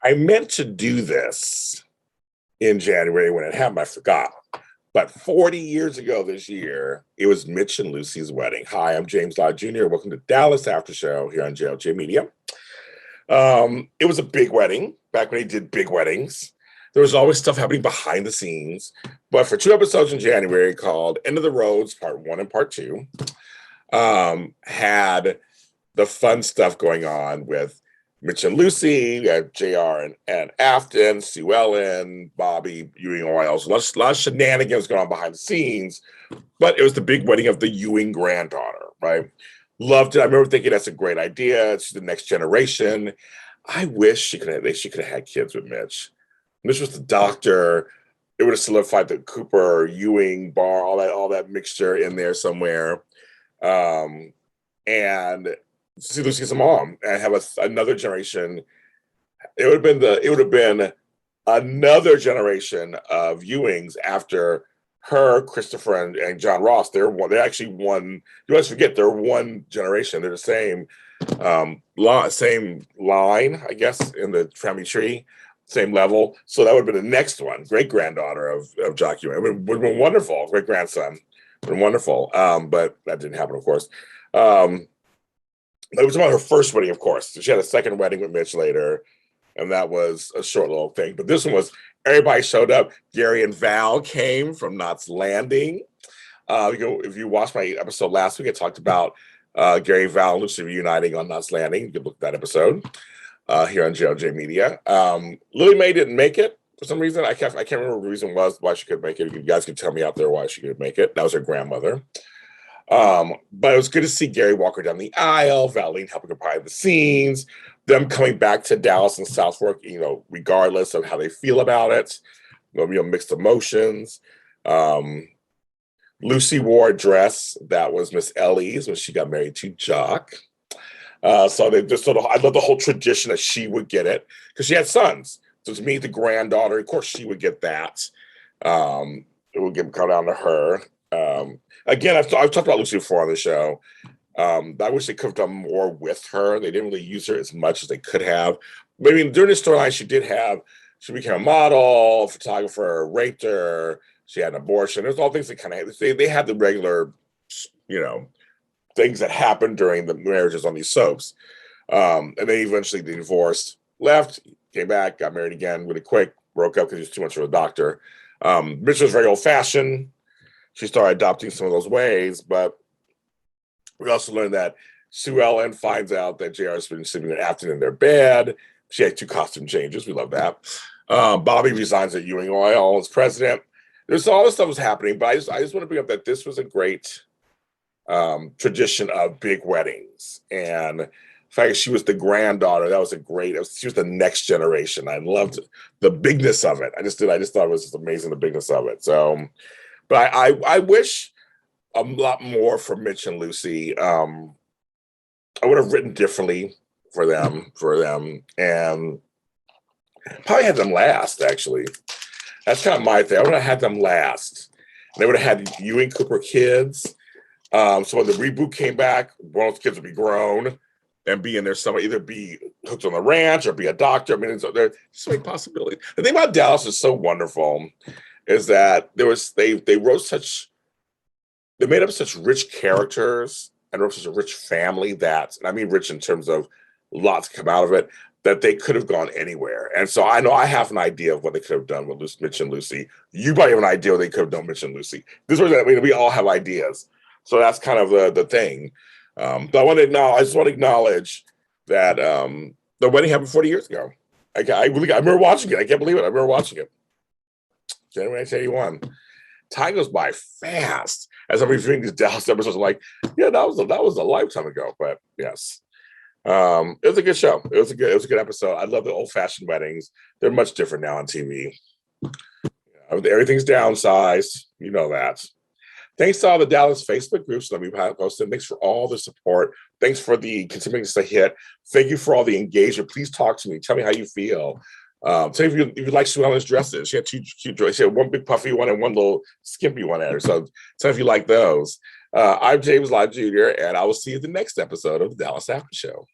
I meant to do this in January when it happened. I forgot. But 40 years ago this year, it was Mitch and Lucy's wedding. Hi, I'm James Lott Jr. Welcome to Dallas Aftershow here on JLJ Media. It was a big wedding back when they did big weddings. There was always stuff happening behind the scenes. But for 2 episodes in January called End of the Roads, Part 1 and Part 2, had the fun stuff going on with Mitch and Lucy, JR and Afton, Sue Ellen, Bobby, Ewing Oils. A lot of shenanigans going on behind the scenes. But it was the big wedding of the Ewing granddaughter, right? Loved it. I remember thinking that's a great idea. She's the next generation. I wish she could have had kids with Mitch. Mitch was the doctor. It would have solidified the Cooper, Ewing, Barr, all that mixture in there somewhere. And see Lucy's a mom and have another generation. It would have been another generation of Ewings after her, Christopher, and John Ross. They're actually one. You always forget they're one generation. They're the same line, I guess, in the family tree, same level. So that would have been the next one, great granddaughter of Jock Ewing. It would have been wonderful. Great grandson, been wonderful. But that didn't happen, of course. It was about her first wedding, of course. She had a second wedding with Mitch later, and that was a short little thing. But this one was, everybody showed up. Gary and Val came from Knots Landing. If you watched my episode last week, I talked about Gary, Val, and Lucy reuniting on Knots Landing. You can look at that episode here on JLJ Media. Lily Mae didn't make it for some reason. I can't remember what the reason was why she couldn't make it. You guys can tell me out there why she couldn't make it. That was her grandmother. But it was good to see Gary walk her down the aisle, Valine helping her behind the scenes, them coming back to Dallas and Southwark, regardless of how they feel about it, mixed emotions. Lucy wore a dress that was Miss Ellie's when she got married to Jock. So they just I love the whole tradition that she would get it because she had sons. So to me, the granddaughter, of course, she would get that. It would come down to her. Again, I've talked about Lucy before on the show. I wish they could have done more with her. They didn't really use her as much as they could have. But, I mean, during the storyline, she became a model, photographer, raped her. She had an abortion. There's all things that kind of, they had the regular, things that happened during the marriages on these soaps. And then eventually they divorced, left, came back, got married again really quick, broke up because he was too much of a doctor. Mitch was very old-fashioned. She started adopting some of those ways, but we also learned that Sue Ellen finds out that JR has been sleeping with Afton in their bed. She had 2 costume changes. We love that. Bobby resigns at Ewing Oil as president. There's all this stuff was happening, but I just want to bring up that this was a great tradition of big weddings. And the fact that she was the granddaughter, she was the next generation. I loved the bigness of it. I just thought it was just amazing, the bigness of it. So, but I wish a lot more for Mitch and Lucy. I would have written differently for them, and probably had them last, actually. That's kind of my thing. I would have had them last. And they would have had Ewing Cooper kids. So when the reboot came back, one of those kids would be grown and be in there somewhere, either be hooked on the ranch or be a doctor. I mean, there's so many possibilities. The thing about Dallas is so wonderful is that they made up such rich characters and wrote such a rich family that, and I mean rich in terms of lots come out of it, that they could have gone anywhere. And so I know I have an idea of what they could have done with Mitch and Lucy. You probably have an idea what they could have done with Mitch and Lucy. We all have ideas. So that's kind of the thing. But I just want to acknowledge that the wedding happened 40 years ago. I remember watching it. I can't believe it. I remember watching it. January 1981. Time goes by fast. As I'm reviewing these Dallas episodes, I'm like, yeah, that was a lifetime ago. But yes, it was a good show. It was a good episode. I love the old-fashioned weddings. They're much different now on TV. Everything's downsized. You know that. Thanks to all the Dallas Facebook groups that we've posted. Thanks for all the support. Thanks for the continuing to hit. Thank you for all the engagement. Please talk to me. Tell me how you feel. Tell me if you like Sue Ellen's dresses. She had 2 cute dresses. She had one big puffy one and one little skimpy one at her. So tell me if you like those. I'm James Lott Jr., and I will see you in the next episode of the Dallas After Show.